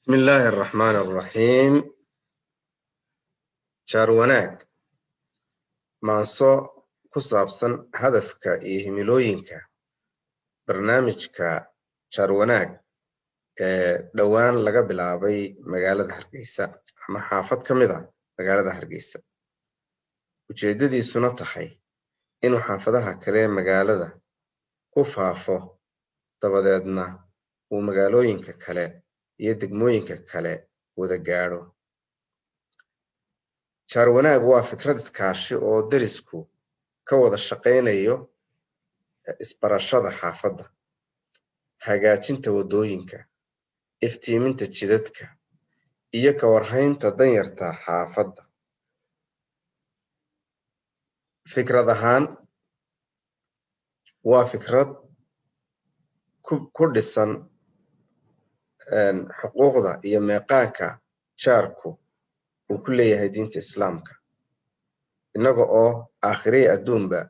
بسم الله الرحمن الرحيم. شارواناك مانسو كسابسن هدفك إيهميلوينك برنامجك شارواناك دوان لغا بلابي مغالة هرقيسة أما حافظ كميدا مغالة هرقيسة وجيددي سنتحي إنو حافظها كلي مغالة كفافو دبادادنا ومغالوينك كلي يدقموينك كلي ودقارو شارواناك waa fikrad iskaashi oo derisku ka wada shaqeynayo isbarashada xaafadda, hagaajinta wadooyinka, iftiiminta jidadka, iyo ka warhaynta danyarta xaafadda. Fikrad ahaan waa fikrad ku dhisan xuquuqda iyo meeqaanka jaarku uu ku leeyahay diinta Islaamka, inaga oo aakhirey adduunba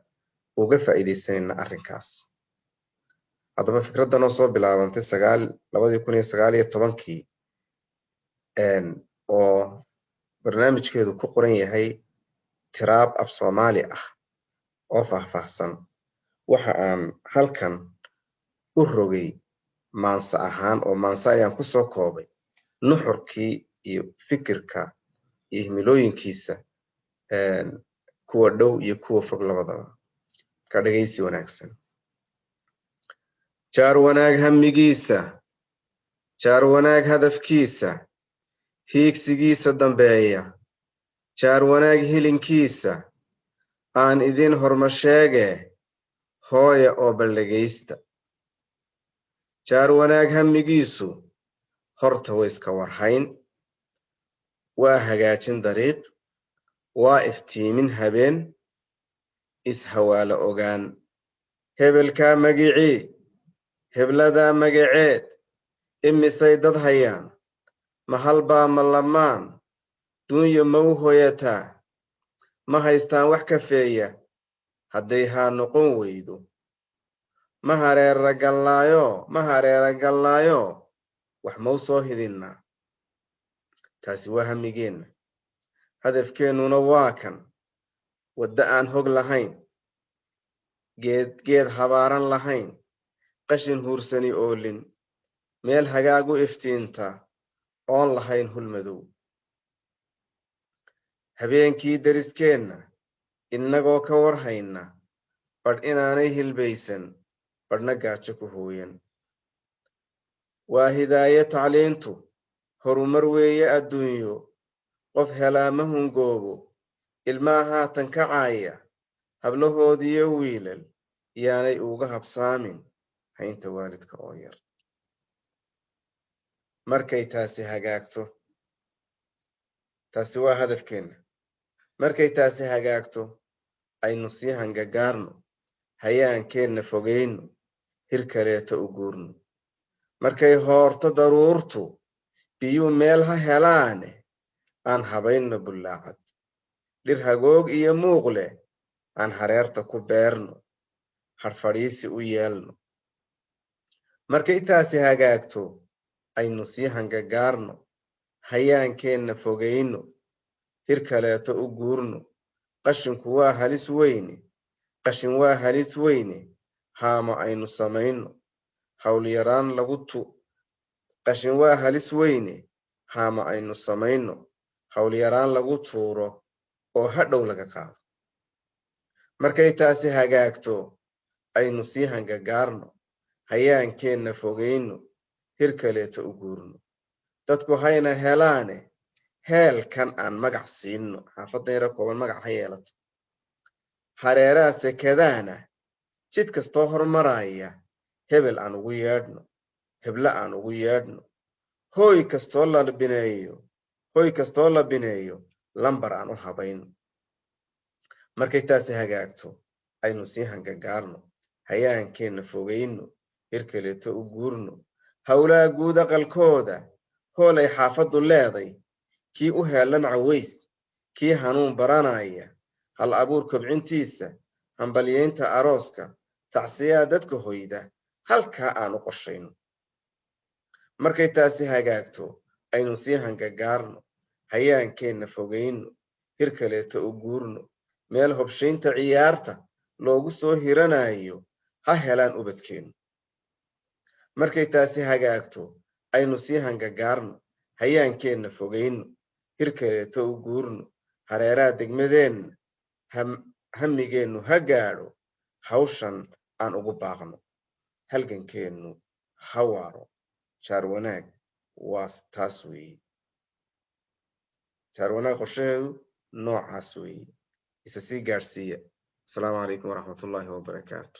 uga faa'iideysanayna arrinkaas. haddaba fikraddan oo soo bilaabantay 2019 oo barnaamijkeedu ku qoran yahay tiraab af Soomaali ah oo faahfaahsan, waxa aan halkan u rogay maansa ahaan oo maansa ayaan ku soo koobay nuxurkii iyo fikirka iyo himilooyinkiisa kuwa dhow iyo kuwa fog labadaba. Ka dhageysi wanaagsan. Jaarwanaag hamigiisa, jaarwanaag hadafkiisa, hiigsigiisa dambeeya, jaarwanaag hilinkiisa, aan idin hormasheege hooya oo baldhagaysta. jaarwanaag hamigiisu horta way iska warhayn, waa hagaajin dariiq, waa iftiimin habeen, ishawaalo ogaan, hebelkaa magicii, hebladaa magaceed, imisay dad hayaan, ma halbaa ma lamaan, duunyo ma u hoyataa, ma haystaan wax kafeeya, hadday haa noqon weydo, ma hareera gallaayo, wax mau soo hidinnaa. taasi waa hamigeenna. hadafkeennuna waa kan, wadda aan hog lahayn, geed habaaran lahayn, qashin huursani oolin, meel hagaagu iftiinta oon lahayn hul madow. habeenkii deriskeenna innagoo ka warhayna, badh inaanay hilbaysan, badhna gaajo ku hooyan. waa hidaaye tacliintu horumar weeye adduunyo, qof helaa ma hungoobo, ilmaa haatan kacaaya, hablahoodiyo wiilal yaanay uga habsaamin haynta waalidka oo yar. markay taasi hagaagto, taasi waa hadafkeenna. markay taasi hagaagto, aynu sii hangagaarno, hayaankeenna fogeyno, hir kaleeto u guurno. markay hoorto daruurtu, biyuu meel ha helaane, aan habaynno bullaacad, dhir hagoog iyo muuq leh aan hareerta ku beerno, hadhfadhiisi u yeelno. markay taasi hagaagto, aynu sii hangagaarno, hayaankeenna fogeyno, hir kaleeto u guurno. qashinku waa halis weyne, qashin waa halis weyne, haamo aynu samayno, hawlyaraan qashin waa halis weyne, haamo aynu samayno, hawlyaraan lagu tuuro oo hadhow laga qaado. markay taasi hagaagto, aynu sii hangagaarno, hayaankeenna fogeyno, hir kaleeto u guurno. dadku hayna helaane, heelkan aan magac siinno. xaafadda yara kooban magac ha yeelato. hareeraha sekadaana, jid kastoo hormaraya, hebel aan ugu yeedhno, hebla aan ugu yeedhno. hooy kastoo la bineeyo, lambar aan u habayno. markay taasi hagaagto, aynu sii hangagaarno, hayaankeenna fogeyno, hir kaleeto u guurno. howlaha guud aqalkooda, hoolay xaafaddu leeday, kii u heellan caways, kii hanuun baranaya, hal abuur kobcintiisa, hambalyeynta arooska, tacsiyaa dadka hoyda, halkaa aan u qorshayno. markay taasi hagaagto, aynu sii hangagaarno hayaankeenna fogayno hir kaleeto u guurno meel hobshaynta ciyaarta loogu soo hiranayo ha helaan ubadkeennu markay taasi hagaagto aynu sii hangagaarno hayaankeenna fogayno hir kaleeto u guurno hareeraha degmadeenna hammigeennu ha gaadho hawshan aan ugu baaqno halgankeennu ha waaro jaar wanaag waa taas weeye jaar wanaag qorshaheedu noocaas weeye isa sii gaadhsiiya asalaamu calaykum waraxmatullaahi wabarakaatu